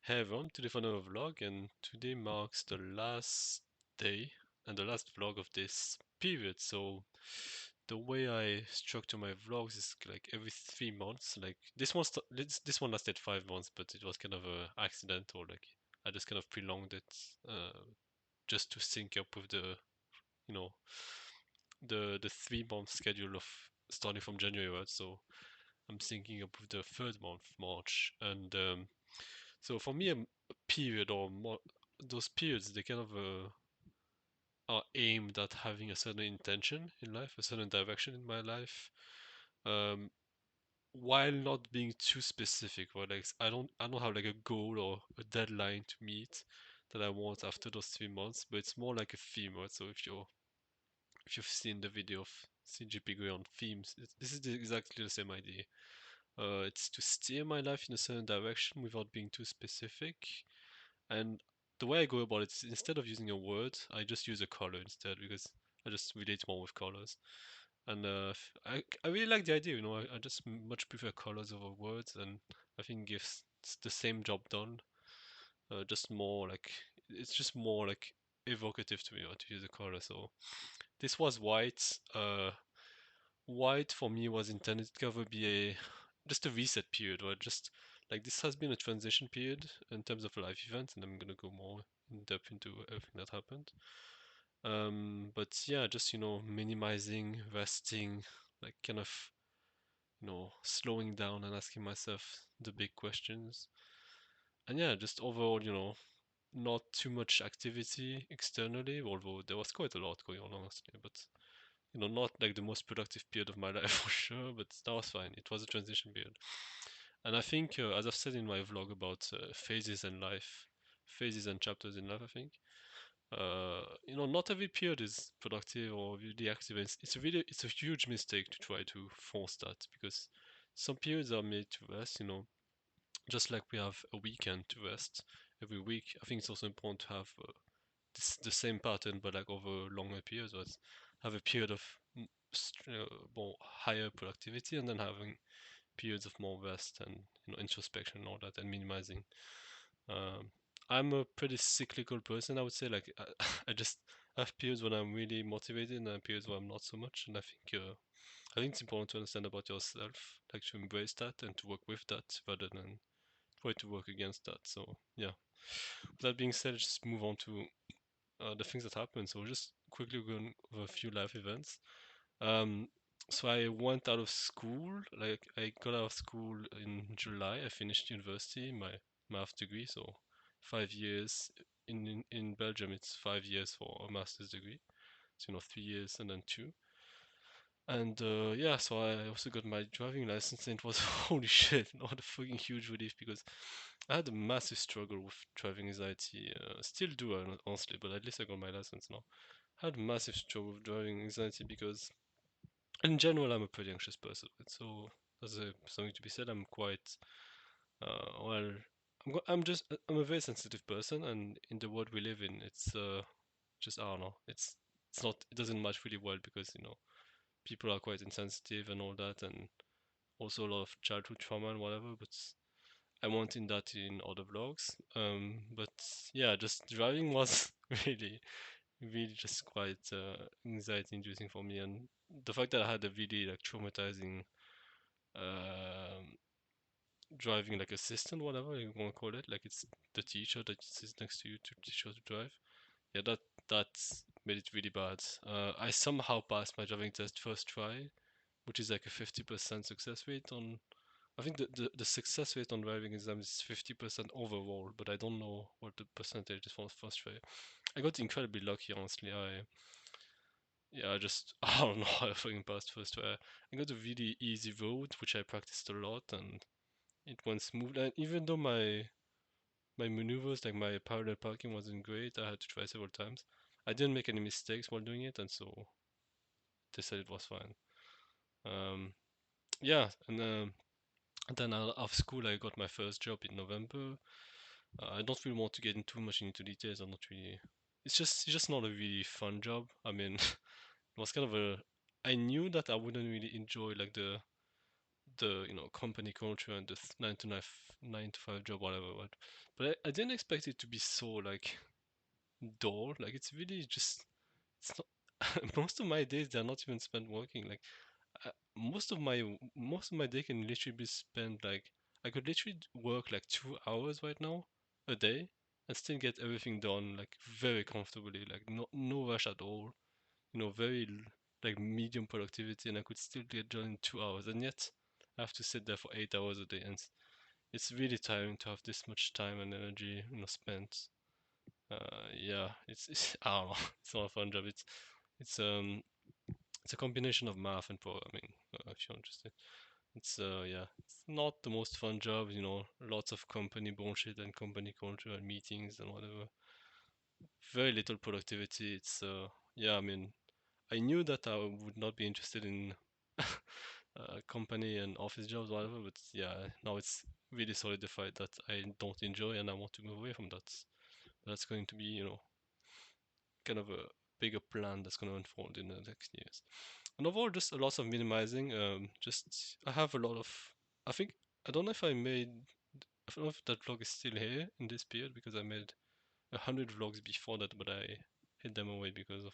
Hey everyone, today for another vlog, and today marks the last day and the last vlog of this period. So the way I structure my vlogs is like every 3 months. Like this one lasted 5 months, but it was kind of a accidental. Like I just kind of prolonged it just to sync up with you know the 3 month schedule of starting from January, right? So I'm syncing up with the third month, March, and so for me, a period or more, those periods, they kind of are aimed at having a certain intention in life, a certain direction in my life, um, while not being too specific. Right? Like I don't have like a goal or a deadline to meet that I want after those 3 months, but it's more like a theme. Right? So if you've seen the video of CGP going on themes, this is exactly the same idea. It's to steer my life in a certain direction without being too specific. And the way I go about it is instead of using a word, I just use a color instead because I just relate more with colors. And I really like the idea, I just much prefer colors over words, and I think it gives the same job done. Just more like it's just more like evocative to me to use a color. So this was white. White for me was intended to cover be a just a reset period, or just like this has been a transition period in terms of life events, and I'm gonna go more in depth into everything that happened. But yeah, just minimizing, resting, like kind of slowing down and asking myself the big questions. And yeah, just overall, not too much activity externally, although there was quite a lot going on honestly, but not like the most productive period of my life for sure, but that was fine. It was a transition period. And I think, as I've said in my vlog about phases in life, phases and chapters in life, I think, not every period is productive or really active. It's a huge mistake to try to force that because some periods are made to rest, just like we have a weekend to rest every week. I think it's also important to have the same pattern, but like over longer periods. Was have a period of more higher productivity, and then having periods of more rest and introspection and all that, and minimizing. Um, I'm a pretty cyclical person, I would say. Like I just have periods when I'm really motivated, and then periods where I'm not so much. And I think it's important to understand about yourself, like to embrace that and to work with that rather than try to work against that. So yeah. With that being said, just move on to the things that happened. So just quickly going over a few life events. Um, so I went out of school. Like I got out of school in July. I finished university, my math degree. So 5 years in Belgium. It's 5 years for a master's degree. So 3 years and then two. And yeah, so I also got my driving license, and it was holy shit, not a fucking huge relief because I had a massive struggle with driving anxiety. Still do, honestly, but at least I got my license now. I had a massive struggle with driving anxiety because, in general, I'm a pretty anxious person. Right? So there's something to be said. I'm quite well. I'm a very sensitive person, and in the world we live in, it's just I don't know. It's not. It doesn't match really well because people are quite insensitive and all that, and also a lot of childhood trauma and whatever. But I won't in that in other vlogs. But yeah, just driving was really, really just quite anxiety inducing for me, and the fact that I had a really like traumatizing um, driving like assistant, whatever you want to call it, like it's the teacher that sits next to you to teach you how to drive. Yeah, that's made it really bad. I somehow passed my driving test first try, which is like a 50% success rate on. I think the success rate on driving exams is 50% overall, but I don't know what the percentage is for first try. I got incredibly lucky, honestly. I just I don't know how I fucking passed first try. I got a really easy road, which I practiced a lot, and it went smooth. And even though my maneuvers, like my parallel parking, wasn't great, I had to try several times. I didn't make any mistakes while doing it, and so they said it was fine. Um, yeah, and then out of school, I got my first job in November. I don't really want to get too much into details. I'm not really. It's just not a really fun job. I mean, it was kind of a. I knew that I wouldn't really enjoy like the company culture and the nine to five job, whatever. But I didn't expect it to be so like dull. Like it's really just it's not. Most of my days they're not even spent working. Like most of my day can literally be spent like I could literally work like 2 hours right now a day and still get everything done like very comfortably. Like no rush at all. Very like medium productivity, and I could still get done in 2 hours. And yet I have to sit there for 8 hours a day, and it's really tiring to have this much time and energy, spent. Yeah, it's I don't know. It's not a fun job. It's it's a combination of math and programming. If you're interested, yeah, it's not the most fun job. Lots of company bullshit and company culture and meetings and whatever. Very little productivity. It's yeah. I mean, I knew that I would not be interested in company and office jobs, whatever. But yeah, now it's really solidified that I don't enjoy and I want to move away from that. That's going to be, kind of a bigger plan that's going to unfold in the next years. And overall, just a lot of minimizing. Just I have a lot of. I think I don't know if I made. I don't know if that vlog is still here in this period because I made 100 vlogs before that, but I hid them away because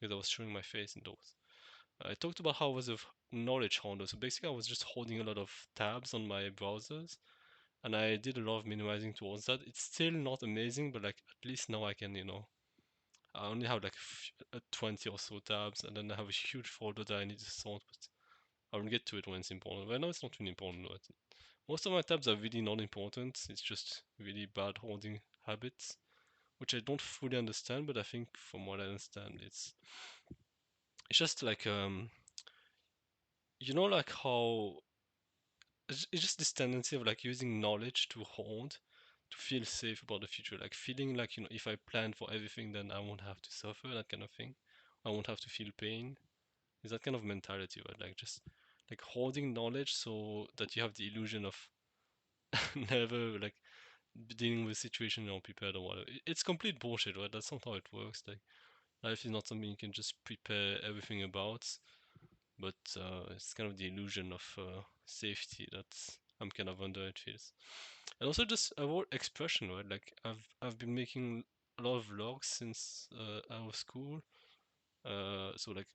I was showing my face in those. I talked about how I was a knowledge hoarder. So basically, I was just holding a lot of tabs on my browsers, and I did a lot of minimizing towards that. It's still not amazing, but like at least now I can, I only have like 20 or so tabs, and then I have a huge folder that I need to sort. But I will get to it when it's important. Right now, it's not really important. But most of my tabs are really not important. It's just really bad holding habits, which I don't fully understand. But I think from what I understand, it's just like like how it's just this tendency of like using knowledge to hold to feel safe about the future, like feeling like if I plan for everything then I won't have to suffer, that kind of thing. I won't have to feel pain. Is that kind of mentality, right? Like just like holding knowledge so that you have the illusion of never like dealing with situation you're prepared or whatever. It's complete bullshit, right? That's not how it works. Like life is not something you can just prepare everything about, but it's kind of the illusion of safety that I'm kind of under, it feels. And also just a whole expression, right? Like I've been making a lot of vlogs since I was school. So like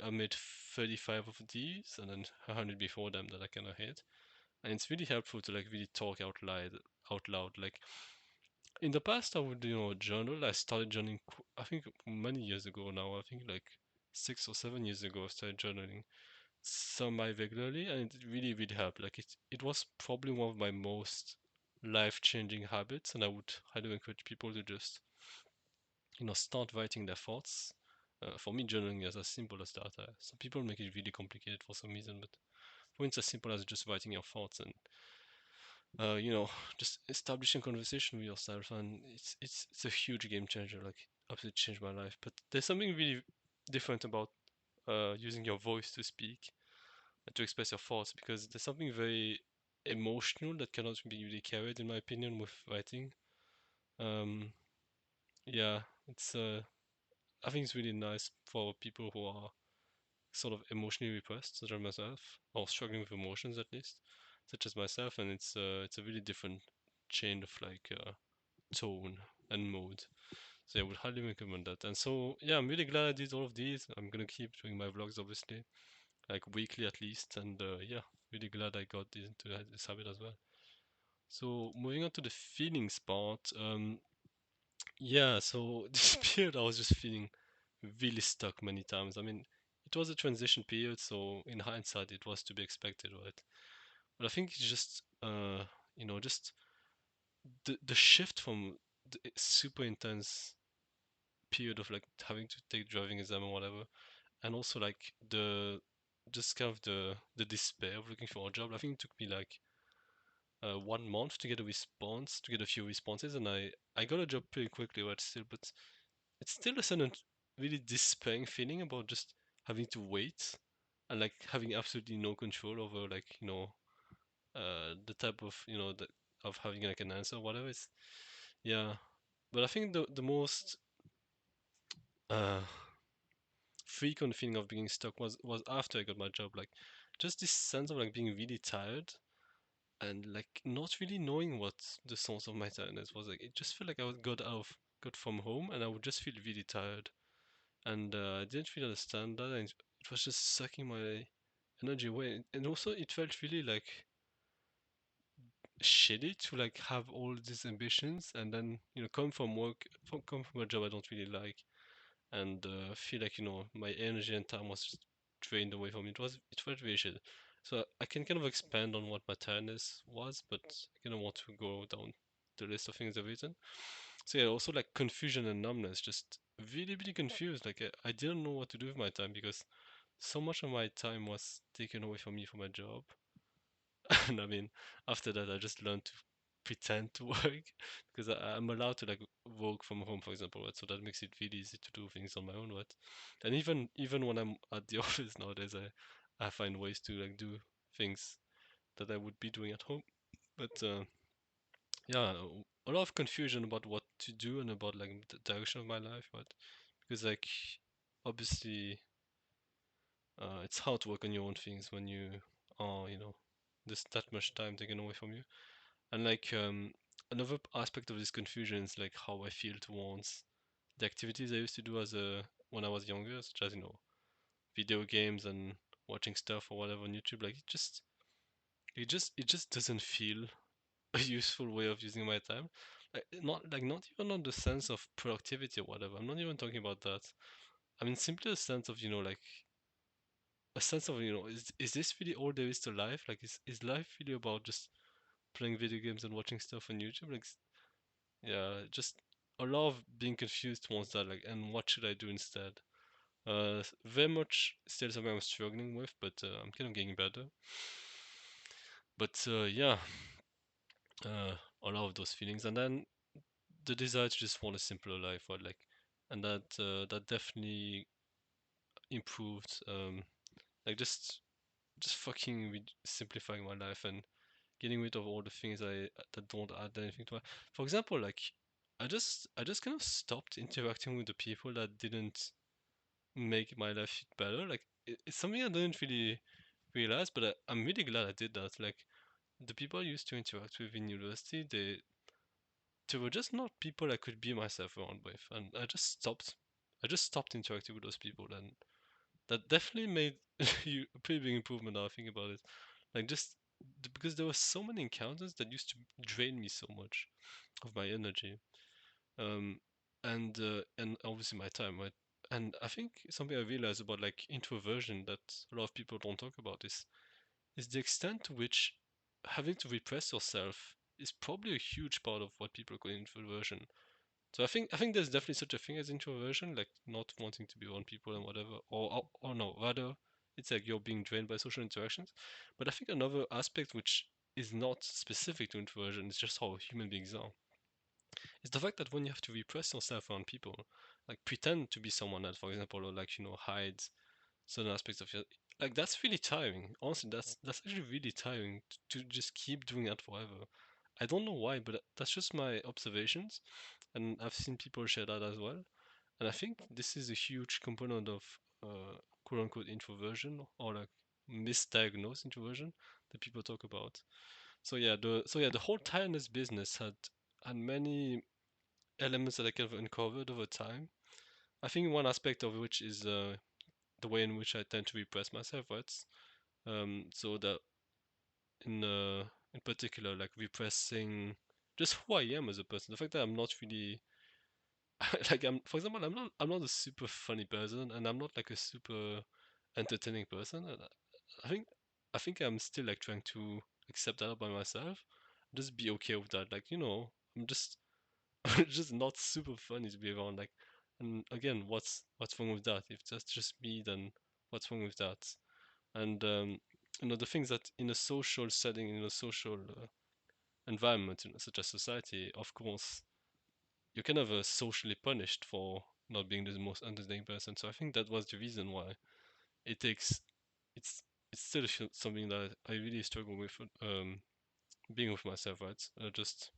I made 35 of these and then 100 before them that I kind of hit. And it's really helpful to like really talk out loud. Like in the past, I would journal. I started journaling. I think many years ago now. I think like 6 or 7 years ago, I started journaling semi-regularly, and it really, really helped. Like it was probably one of my most life-changing habits, and I would highly encourage people to just, start writing their thoughts. For me, journaling is as simple as that. Some people make it really complicated for some reason, but for me, it's as simple as just writing your thoughts and, uh, you know, just establishing conversation with yourself, and it's a huge game changer. Like, absolutely changed my life. But there's something really different about using your voice to speak to express your thoughts, because there's something very emotional that cannot be really carried, in my opinion, with writing. Um, yeah, it's I think it's really nice for people who are sort of emotionally repressed, such as myself, or struggling with emotions at least, such as myself, and it's a really different chain of like tone and mode. So yeah, I would highly recommend that. And so yeah, I'm really glad I did all of these. I'm gonna keep doing my vlogs, obviously, like weekly at least, and yeah, really glad I got into this habit as well. So moving on to the feelings part, yeah, so this period I was just feeling really stuck many times. I mean, it was a transition period, so in hindsight, it was to be expected, right? But I think it's just, just the shift from the super intense period of like having to take driving exam or whatever, and also like the just kind of the despair of looking for a job. I think it took me like 1 month to get a response, to get a few responses, and I got a job pretty quickly, but still, but it's still a certain really despairing feeling about just having to wait and like having absolutely no control over like the type of of having like an answer or whatever. It's yeah, but I think the most uh frequent feeling of being stuck was after I got my job, like just this sense of like being really tired and like not really knowing what the source of my tiredness was. Like it just felt like got from home, and I would just feel really tired, and I didn't really understand that, and it was just sucking my energy away. And also it felt really like shitty to like have all these ambitions and then come from come from a job I don't really like, and feel like my energy and time was just drained away from me. It felt really shit. So I can kind of expand on what my tiredness was, but I kind of want to go down the list of things I've written. So yeah, also like confusion and numbness, just really really confused. Like I didn't know what to do with my time because so much of my time was taken away from me for my job. And I mean, after that, I just learned to pretend to work because I'm allowed to like work from home, for example, right? So that makes it really easy to do things on my own, right? And even when I'm at the office nowadays, I find ways to like do things that I would be doing at home. But yeah, a lot of confusion about what to do and about like the direction of my life, right? Because like obviously it's hard to work on your own things when you are, there's that much time taken away from you. And like another aspect of this confusion is like how I feel towards the activities I used to do as a when I was younger, such as video games and watching stuff or whatever on YouTube. Like it just doesn't feel a useful way of using my time. Not even on the sense of productivity or whatever. I'm not even talking about that. I mean simply a sense of like a sense of is this really all there is to life? Like is life really about just playing video games and watching stuff on YouTube? Like yeah, just a lot of being confused towards that, like, and what should I do instead? Very much still something I'm struggling with, but I'm kind of getting better. But yeah, uh, a lot of those feelings, and then the desire to just want a simpler life, or like, and that definitely improved. Like just fucking simplifying my life and getting rid of all the things that don't add anything to it. For example, like I just kind of stopped interacting with the people that didn't make my life better. Like it's something I didn't really realize, but I'm really glad I did that. Like the people I used to interact with in university, they were just not people I could be myself around with, and I just stopped interacting with those people, and that definitely made you a pretty big improvement now I think about it. Like just because there were so many encounters that used to drain me so much of my energy, um, and obviously my time, right? And I think something I realized about like introversion that a lot of people don't talk about is the extent to which having to repress yourself is probably a huge part of what people call introversion. So I think there's definitely such a thing as introversion, like not wanting to be around people and whatever, or no, rather it's like you're being drained by social interactions. But I think another aspect which is not specific to introversion is just how human beings are. It's the fact that when you have to repress yourself around people, like pretend to be someone else, for example, or like hide certain aspects of your like that's really tiring. Honestly, that's actually really tiring to just keep doing that forever. I don't know why, but that's just my observations, and I've seen people share that as well. And I think this is a huge component of quote unquote introversion or like misdiagnosed introversion that people talk about. So yeah, the whole tiredness business had many elements that I kind of uncovered over time. I think one aspect of which is the way in which I tend to repress myself, right? So that in particular, like repressing just who I am as a person. The fact that I'm not really like for example, I'm not a super funny person, and I'm not like a super entertaining person. And I think I'm still like trying to accept that by myself. Just be okay with that. Like I'm just just not super funny to be around. Like, and again, what's wrong with that? If that's just me, then what's wrong with that? And the things that in a social setting, in a social environment, such as society, of course, you're kind of socially punished for not being the most entertaining person. So I think that was the reason why it takes. It's it's still something that I really struggle with. Being with myself, right? Just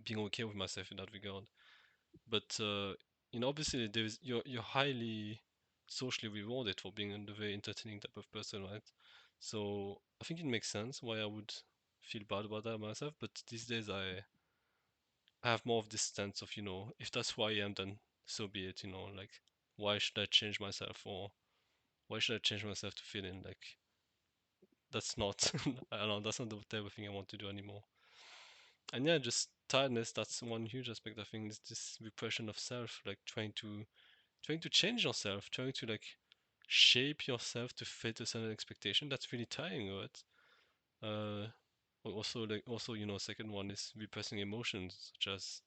being okay with myself in that regard. But obviously there's you're highly socially rewarded for being a very entertaining type of person, right? So I think it makes sense why I would feel bad about that myself. But these days I have more of this sense of, if that's who I am, then so be it. Like, why should I change myself, or why should I change myself to fit in? Like, that's not I don't know, that's not the type of thing I want to do anymore. And yeah, just tiredness, that's one huge aspect. I think is this repression of self, like trying to change yourself, trying to like shape yourself to fit a certain expectation. That's really tiring, right? uh also, second one is repressing emotions such as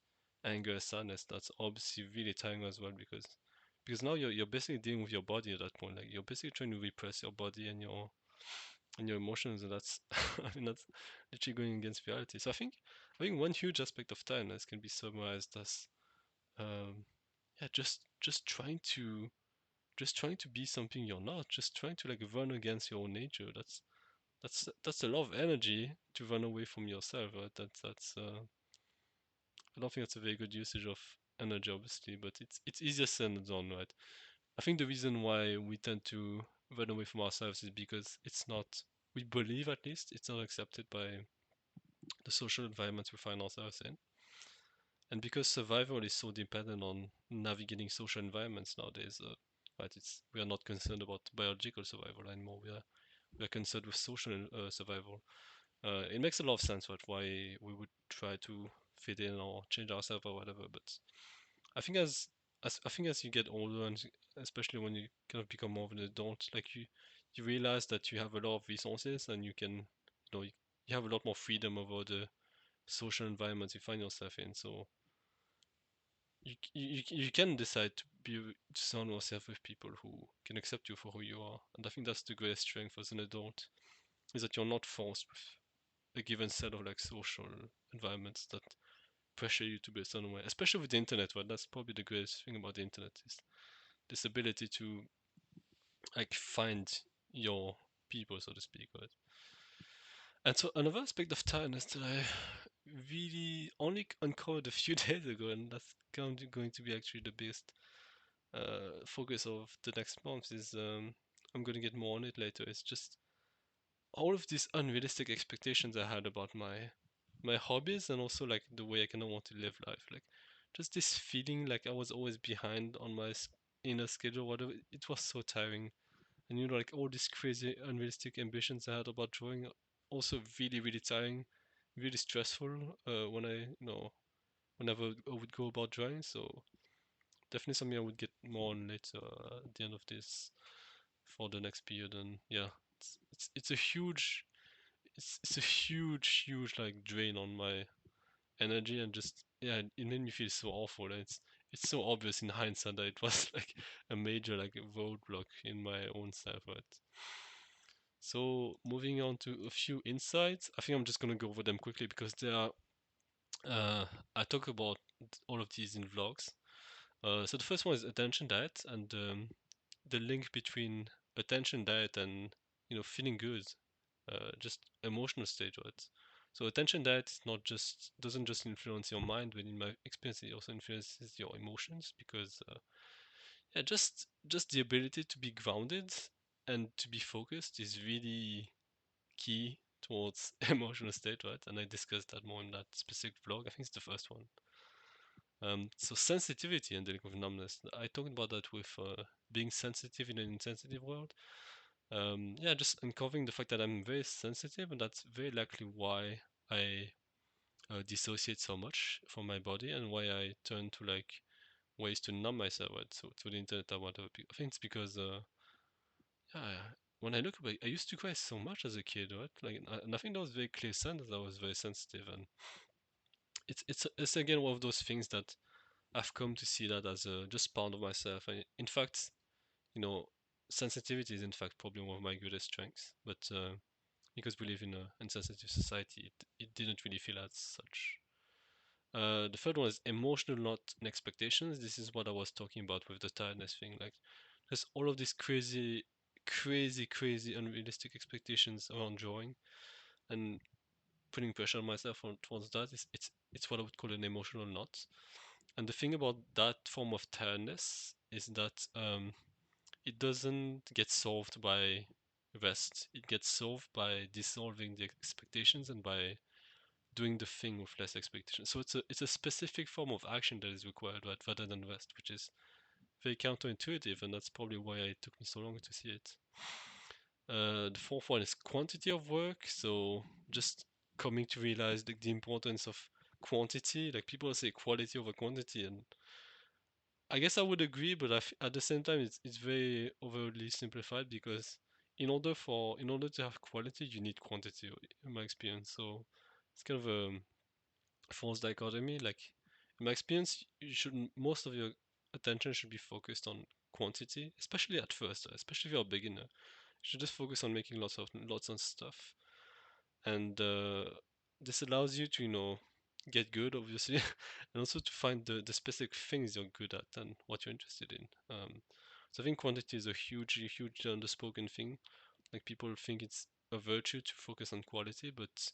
anger, sadness. That's obviously really tiring as well, because now you're basically dealing with your body at that point. Like, you're basically trying to repress your body and your emotions, and that's I mean, that's literally going against reality. So I think one huge aspect of tiredness can be summarized as um yeah, just trying to be something you're not, just trying to like run against your own nature. That's a lot of energy to run away from yourself, right? That's I don't think that's a very good usage of energy, obviously, but it's easier said than done, right? I think the reason why we tend to run away from ourselves is because it's not, we believe at least, it's not accepted by the social environments we find ourselves in. And because survival is so dependent on navigating social environments nowadays, right? We are not concerned about biological survival anymore. We are concerned with social survival. It makes a lot of sense, right? Why we would try to fit in or change ourselves or whatever. But I think as you get older, and especially when you kind of become more of an adult, like you realize that you have a lot of resources, and you have a lot more freedom over the social environments you find yourself in. So you can decide to surround yourself with people who can accept you for who you are, and I think that's the greatest strength as an adult, is that you're not forced with a given set of like social environments that pressure you to be a certain way. Especially with the internet, right? That's probably the greatest thing about the internet, is this ability to like find your people, so to speak, right? And so another aspect of tiredness that I really only uncovered a few days ago, and that's going to be actually the biggest focus of the next month, is I'm going to get more on it later. It's just all of these unrealistic expectations I had about my hobbies, and also like the way I kind of want to live life. Like, just this feeling like I was always behind on my inner schedule. Whatever, it was so tiring. And like all these crazy unrealistic ambitions I had about drawing, also really really tiring, really stressful. When whenever I would go about drawing. So definitely something I would get more on later, at the end of this, for the next period. And yeah, it's a huge, it's a huge like drain on my energy, and just yeah, it made me feel so awful. And it's so obvious in hindsight that it was like a major like roadblock in my own self, right? So moving on to a few insights, I think I'm just gonna go over them quickly because they are uh, I talk about all of these in vlogs. So the first one is attention diet, and the link between attention diet and feeling good, just emotional state, right? So attention diet is not just doesn't just influence your mind, but in my experience, it also influences your emotions, because yeah, just the ability to be grounded and to be focused is really key towards emotional state, right? And I discussed that more in that specific vlog. I think it's the first one. So sensitivity and dealing with numbness. I talked about that with being sensitive in an insensitive world. Yeah, just uncovering the fact that I'm very sensitive, and that's very likely why I dissociate so much from my body, and why I turn to like ways to numb myself, right? So to the internet or whatever. I think it's because yeah, when I look back, I used to cry so much as a kid, right? Like, and I think that was very clear sign that I was very sensitive, and it's again one of those things that I've come to see that as a just part of myself. And in fact, you know, sensitivity is in fact probably one of my greatest strengths. But because we live in a insensitive society, it didn't really feel as such. The third one is emotional not and expectations. This is what I was talking about with the tiredness thing. Like, there's all of these crazy, unrealistic expectations around drawing, and putting pressure on myself towards that. It's what I would call an emotional knot. And the thing about that form of tiredness is that it doesn't get solved by rest. It gets solved by dissolving the expectations and by doing the thing with less expectation. So it's a specific form of action that is required, right, rather than rest, which is very counterintuitive, and that's probably why it took me so long to see it. The fourth one is quantity of work. So just coming to realize like the importance of quantity. Like people say quality over quantity, and I guess I would agree, but at the same time, it's very overly simplified because in order to have quality, you need quantity, in my experience. So it's kind of a false dichotomy. Like in my experience, you should most of your attention should be focused on quantity, especially at first, especially if you're a beginner. You should just focus on making lots of stuff, and this allows you to get good, obviously, and also to find the specific things you're good at and what you're interested in. So I think quantity is a huge underspoken thing. Like people think it's a virtue to focus on quality, but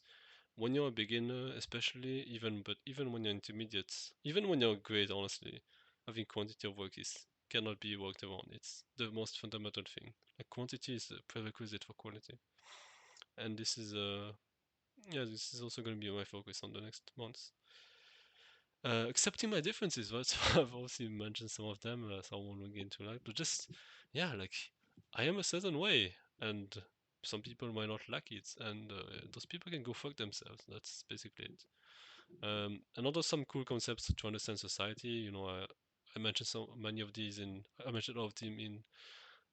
when you're a beginner, especially, even when you're intermediate, even when you're great, honestly, I think quantity of work is cannot be worked around. It's the most fundamental thing. Like quantity is a prerequisite for quality, and this is yeah, this is also going to be my focus on the next months. Accepting my differences, right? So I've obviously mentioned some of them, so I won't get into that. But just, yeah, like I am a certain way, and some people might not like it, and those people can go fuck themselves. That's basically it. And also some cool concepts to understand society. I mentioned so many of these I mentioned all of them in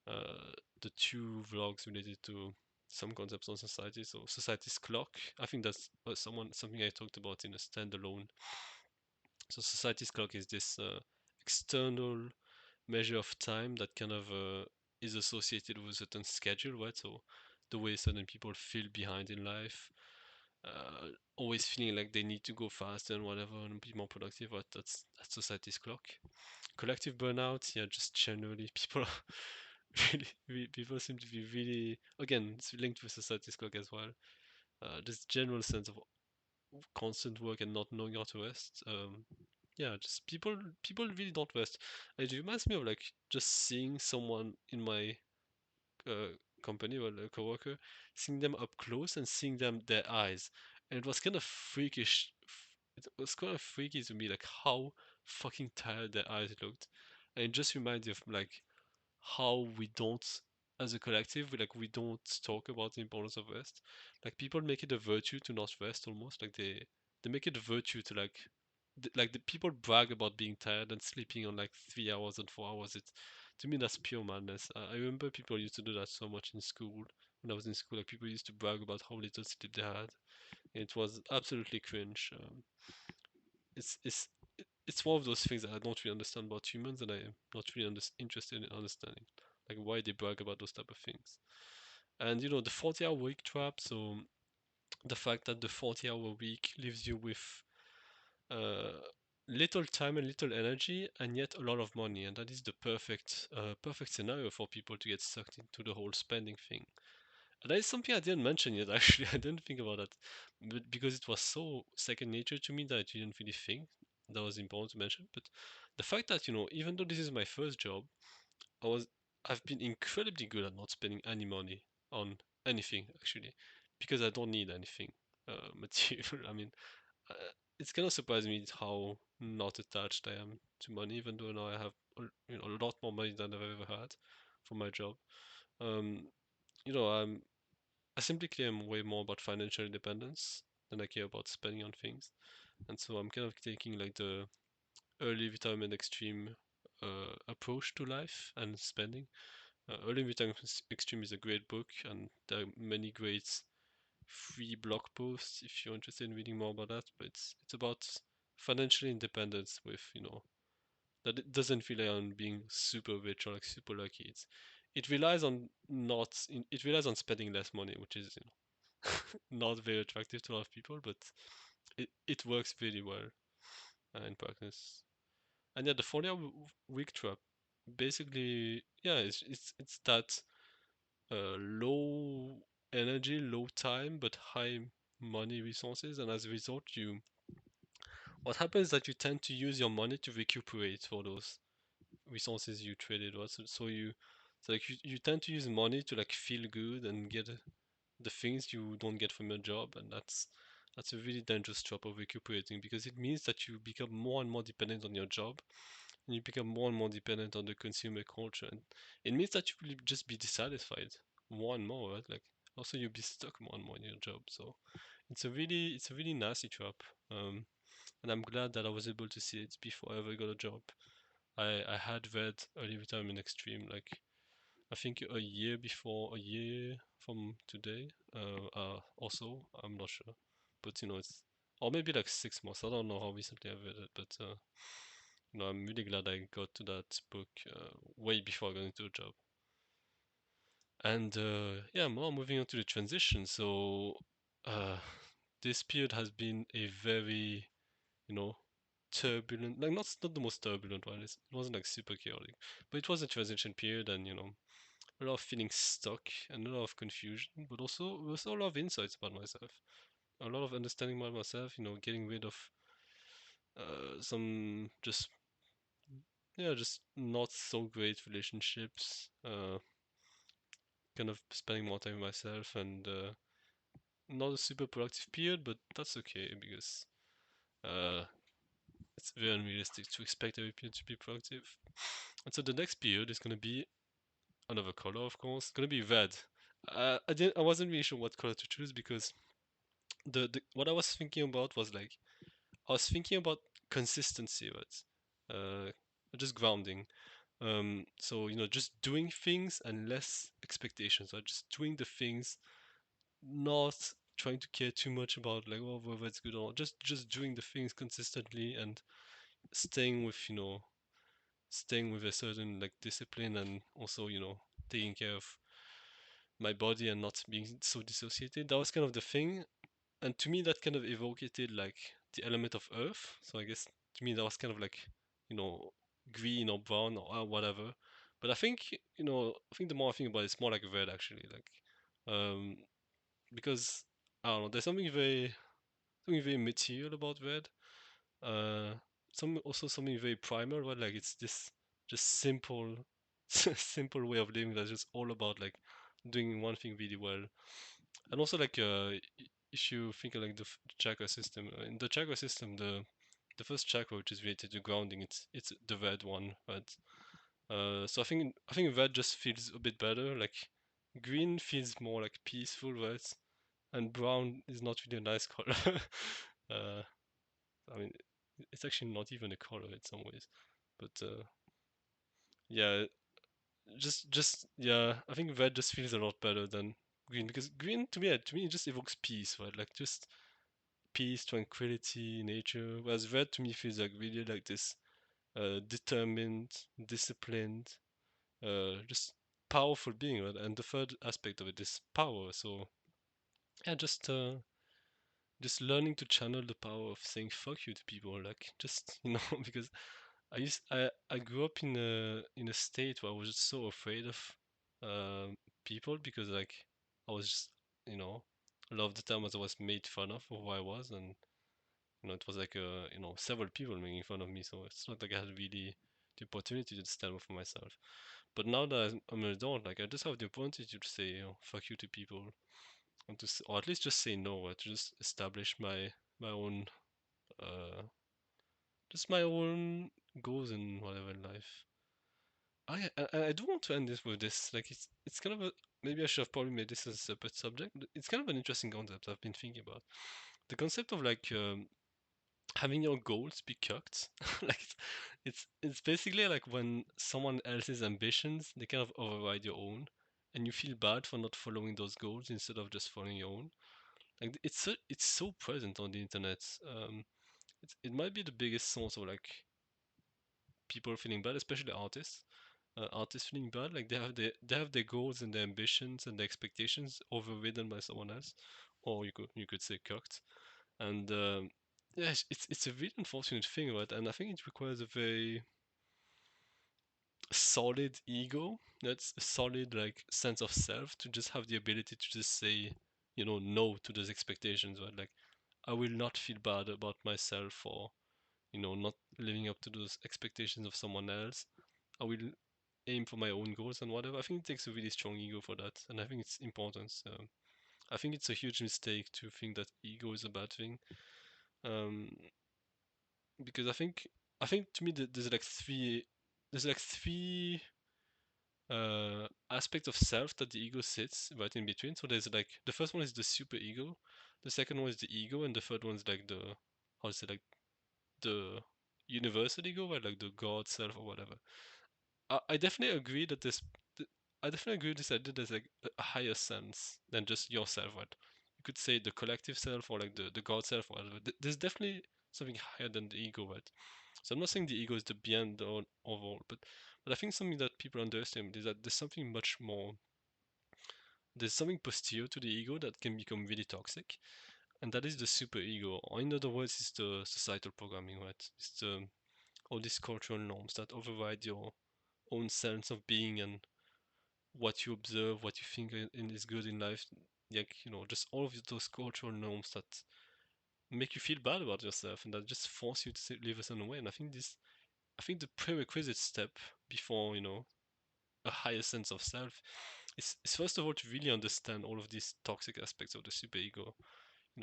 the two vlogs related to some concepts on society. So society's clock. I think that's something I talked about in a standalone. So society's clock is this external measure of time that kind of is associated with a certain schedule, right? So the way certain people feel behind in life, always feeling like they need to go faster and whatever and be more productive. But that's society's clock. Collective burnout, yeah, just generally people are people seem to be really, again, it's linked with society's clock as well. This general sense of constant work and not knowing how to rest. Yeah, just people really don't rest. It reminds me of like just seeing someone in my uh, company or a coworker, seeing them up close and seeing them their eyes, and it was kind of freakish. It was kind of freaky to me, like how fucking tired their eyes looked, and it just reminded me of like how we don't, as a collective, we don't talk about the importance of rest. Like people make it a virtue to not rest, almost like they make it a virtue to like the people brag about being tired and sleeping on like 3 hours and 4 hours. It's to me that's pure madness. I remember people used to do that so much in school. When I was in school, like people used to brag about how little sleep they had. It was absolutely cringe. It's one of those things that I don't really understand about humans, and I'm not really interested in understanding, like why they brag about those type of things. And the 40-hour week trap. So the fact that the 40-hour week leaves you with uh, little time and little energy, and yet a lot of money, and that is the perfect scenario for people to get sucked into the whole spending thing. And that is something I didn't mention yet. Actually, I didn't think about that, but because it was so second nature to me that I didn't really think that was important to mention. But the fact that even though this is my first job, I was I've been incredibly good at not spending any money on anything actually, because I don't need anything material. I mean, uh, it's kind of surprised me how not attached I am to money, even though now I have a lot more money than I've ever had for my job. Um, you know, I'm I simply care way more about financial independence than I care about spending on things. And so I'm kind of taking like the early retirement extreme approach to life and spending. Early retirement extreme is a great book, and there are many great free blog posts if you're interested in reading more about that. But it's about financial independence with that it doesn't rely on being super rich or like super lucky. It relies on not it relies on spending less money, which is not very attractive to a lot of people, but it works really well in practice. And yeah, the 40-hour week trap, basically, yeah, it's that low energy, low time, but high money resources, and as a result, what happens is that you tend to use your money to recuperate for those resources you traded. Right? So you So like you tend to use money to like feel good and get the things you don't get from your job, and that's a really dangerous trap of recuperating, because it means that you become more and more dependent on your job, and you become more and more dependent on the consumer culture, and it means that you will just be dissatisfied more and more, right? Like also you'll be stuck more and more in your job. So it's a really nasty trap. And I'm glad that I was able to see it before I ever got a job. I had read early retirement extreme like I think a year from today. Also, I'm not sure, but it's or maybe like 6 months. I don't know how recently I read it, but I'm really glad I got to that book way before I got into a job. And yeah, now moving on to the transition. So uh, this period has been a very, you know, turbulent, like not the most turbulent one. It wasn't like super chaotic, but it was a transition period, and a lot of feeling stuck and a lot of confusion, but also a lot of insights about myself, a lot of understanding about myself. Getting rid of some just yeah, just not so great relationships. Kind of spending more time with myself, and not a super productive period, but that's okay because uh, it's very unrealistic to expect every period to be productive. And so the next period is gonna be another color, of course. It's gonna be red. I wasn't really sure what color to choose because the what I was thinking about was like I was thinking about consistency, right? Just grounding. So just doing things and less expectations. So just doing the things, not trying to care too much about like whether it's good or not. Just doing the things consistently and staying with staying with a certain like discipline, and also taking care of my body and not being so dissociated. That was kind of the thing, and to me that kind of evoked like the element of earth. So I guess to me that was kind of like you know green or brown or whatever. But I think the more I think about it, it's more like red actually. Like um because I don't know, there's something very material about red. Uh something very primal, right? Like it's this just simple simple way of living that's just all about like doing one thing really well. And also like if you think of like the chakra system, in the chakra system, the first chakra which is related to grounding, it's the red one, right? So I think red just feels a bit better. Like green feels more like peaceful, right? And brown is not really a nice color. uh, I mean, it's actually not even a color in some ways, but yeah, just yeah, I think red just feels a lot better than green, because green to me it just evokes peace, right? Like just peace, tranquility, nature. Whereas red to me feels like really like this determined, disciplined, just powerful being, right? And the third aspect of it is power. So yeah, just learning to channel the power of saying fuck you to people, like just because I grew up in a state where I was just so afraid of people, because like I was just you know a lot of the time as I was made fun of for who I was, and it was like several people making fun of me, so it's not like I had really the opportunity to stand up for myself. But now that I'm an adult, like I just have the opportunity to say fuck you to people, and or at least just say no, to just establish my own uh just my own goals and whatever in life. I do want to end this with this. Like it's kind of a, maybe I should have probably made this as a separate subject. But it's kind of an interesting concept I've been thinking about. The concept of like having your goals be cooked. Like it's basically like when someone else's ambitions, they kind of override your own, and you feel bad for not following those goals instead of just following your own. Like it's so present on the internet. It might be the biggest source of like people feeling bad, especially artists. Artists feeling bad, like they have their goals and their ambitions and their expectations overridden by someone else, or you could say cooked. And yeah, it's a really unfortunate thing, right? And I think it requires a very solid ego. That's a solid like sense of self to just have the ability to just say no to those expectations, right? Like I will not feel bad about myself for not living up to those expectations of someone else. I will. aim for my own goals and whatever. I think it takes a really strong ego for that, and I think it's important. I think it's a huge mistake to think that ego is a bad thing, um, because I think to me there's like three aspects of self that the ego sits right in between. So there's like the first one is the super ego, the second one is the ego, and the third one is like the how to say like the universal ego, right? Like the God self or whatever. I definitely agree that th- I definitely agree with this idea there's like a higher sense than just yourself, right? You could say the collective self or like the God self or whatever. There's definitely something higher than the ego, right? So I'm not saying the ego is the beyond all of all, but I think something that people underestimate is that there's something much more. There's something posterior to the ego that can become really toxic, and that is the super ego, or in other words, it's the societal programming, right? It's the all these cultural norms that override your own sense of being and what you observe, what you think is good in life. Like, just all of those cultural norms that make you feel bad about yourself and that just force you to live a certain way. And I think the prerequisite step before, a higher sense of self is first of all to really understand all of these toxic aspects of the superego.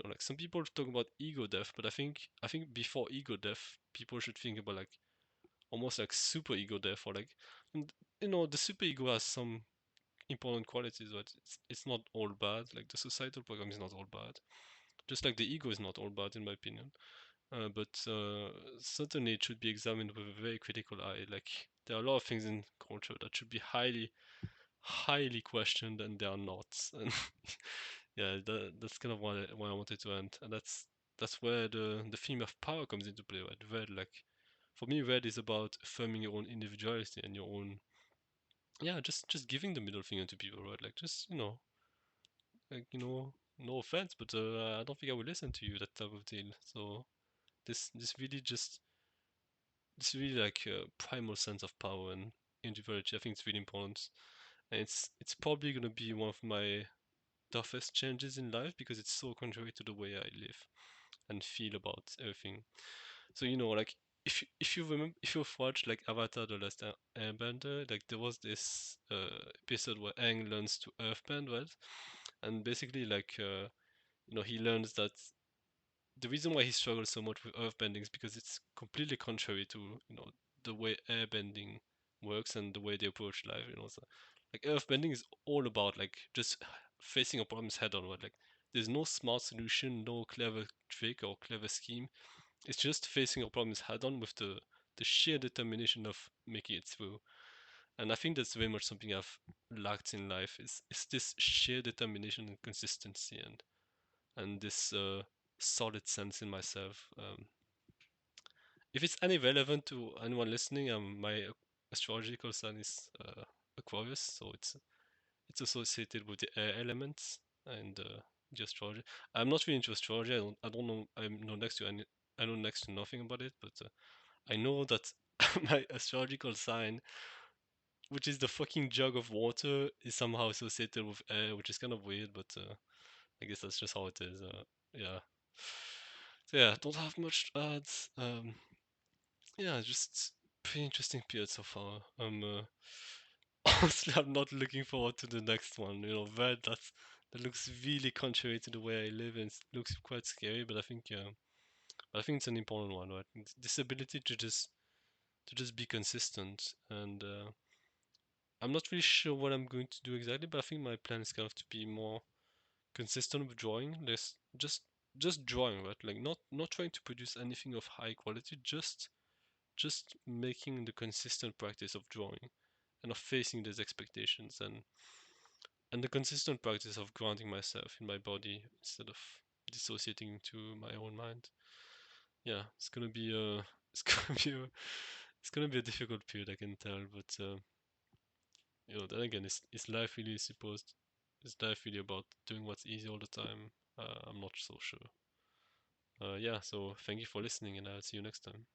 Like some people talk about ego death, but I think before ego death, people should think about like almost like super ego death or like, and, the super ego has some important qualities, but it's not all bad. Like the societal program is not all bad. Just like the ego is not all bad, in my opinion. But certainly it should be examined with a very critical eye. Like there are a lot of things in culture that should be highly, highly questioned, and they are not. And yeah, that's kind of why I wanted to end. And that's where the theme of power comes into play. Right, red, like for me, red is about affirming your own individuality and your own, yeah, just giving the middle finger to people, right? Like just like no offense, but I don't think I will listen to you, that type of deal. So this really just this really like primal sense of power and individuality. I think it's really important, and it's probably gonna be one of my toughest changes in life because it's so contrary to the way I live and feel about everything. So like if you remember, if you've watched like Avatar: The Last Airbender, like there was this episode where Aang learns to earthbend, right? And basically like he learns that the reason why he struggles so much with earthbending is because it's completely contrary to the way airbending works and the way they approach life. So like earthbending is all about like just facing a problems head on. Right? Like there's no smart solution, no clever trick or clever scheme. It's just facing our problems head on with the sheer determination of making it through. And I think that's very much something I've lacked in life is this sheer determination and consistency and this solid sense in myself. If it's any relevant to anyone listening, my astrological sign is Aquarius, so it's associated with the air elements and the astrology. I'm not really into astrology. I don't know. I know next to nothing about it, but I know that my astrological sign, which is the fucking jug of water, is somehow associated with air, which is kind of weird, but I guess that's just how it is. Yeah. So yeah, don't have much to add. Yeah, just pretty interesting period so far. Honestly, I'm not looking forward to the next one. That looks really contrary to the way I live, and looks quite scary. But I think it's an important one, right? This ability to just be consistent, and I'm not really sure what I'm going to do exactly, but I think my plan is kind of to be more consistent with drawing. Less just drawing, right? Like not trying to produce anything of high quality, just making the consistent practice of drawing and of facing those expectations and the consistent practice of grounding myself in my body instead of dissociating to my own mind. Yeah, it's gonna be a it's gonna be a it's gonna be a difficult period, I can tell, but then again, is life really supposed? Is life really about doing what's easy all the time? I'm not so sure. Yeah, so thank you for listening, and I'll see you next time.